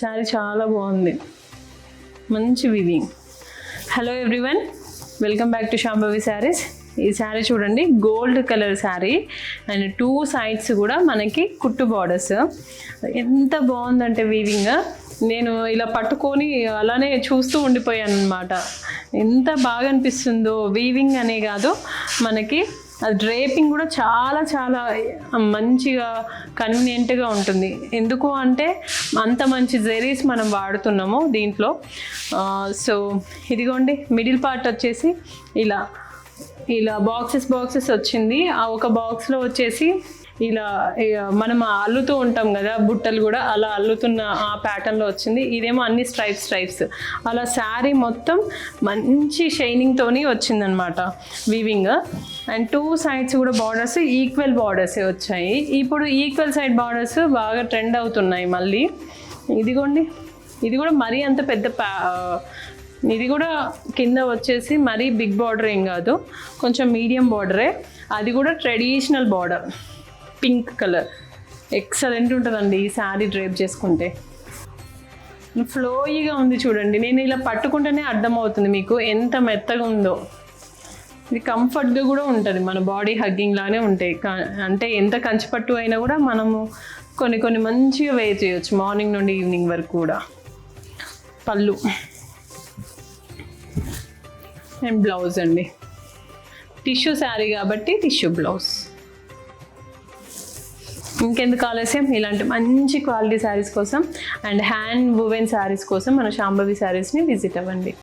శారీ చాలా బాగుంది, మంచి weaving. Hello everyone, welcome back to Shambhavi saris. ఈ శారీ చూడండి, gold colour sari and 2 sides కూడా మనకి కుట్టు బార్డర్స్. ఎంత బాగుందంటే వీవింగ్, నేను ఇలా పట్టుకొని అలానే చూస్తూ ఉండిపోయాను అనమాట. ఎంత బాగా అనిపిస్తుందో. వీవింగ్ అనే కాదు, మనకి అది డ్రేపింగ్ కూడా చాలా చాలా మంచిగా కన్వీనియంట్గా ఉంటుంది. ఎందుకు అంటే అంత మంచి జెరీస్ మనం వాడుతున్నాము దీంట్లో. సో ఇదిగోండి, మిడిల్ పార్ట్ వచ్చేసి ఇలా ఇలా బాక్సెస్ వచ్చింది. ఆ ఒక బాక్స్లో వచ్చేసి ఇలా మనం అల్లుతూ ఉంటాం కదా బుట్టలు, కూడా అలా అల్లుతున్న ఆ ప్యాటర్న్లో వచ్చింది. ఇదేమో అన్ని స్ట్రైప్స్ అలా శారీ మొత్తం మంచి షైనింగ్తోని వచ్చిందనమాట వీవింగ్. అండ్ 2 sides కూడా బార్డర్స్ ఈక్వల్ బార్డర్సే వచ్చాయి. ఇప్పుడు ఈక్వల్ సైడ్ బార్డర్స్ బాగా ట్రెండ్ అవుతున్నాయి మళ్ళీ. ఇదిగోండి, ఇది కూడా మరీ అంత పెద్ద ఇది కూడా కింద వచ్చేసి మరీ బిగ్ బార్డర్ ఏం కాదు, కొంచెం మీడియం బార్డరే. అది కూడా traditional border, pink colour. Excellent ఉంటుందండి ఈ శారీ డ్రేప్ చేసుకుంటే. ఫ్లోయిగా ఉంది చూడండి, నేను ఇలా పట్టుకుంటేనే అర్థమవుతుంది మీకు ఎంత మెత్తగా ఉందో. ఇది కంఫర్ట్గా కూడా ఉంటుంది, మన బాడీ హగ్గింగ్ లానే ఉంటాయి. అంటే ఎంత కంచిపట్టు అయినా కూడా మనము కొన్ని మంచిగా వేర్ చేయొచ్చు మార్నింగ్ నుండి ఈవినింగ్ వరకు కూడా. పళ్ళు అండ్ బ్లౌజ్ అండి, టిష్యూ శారీ కాబట్టి టిష్యూ బ్లౌజ్. ఇంకెందుకు ఆలస్యం, ఇలాంటి మంచి క్వాలిటీ శారీస్ కోసం అండ్ హ్యాండ్ వువెన్ శారీస్ కోసం మన శాంభవి శారీస్ని విజిట్ అవ్వండి.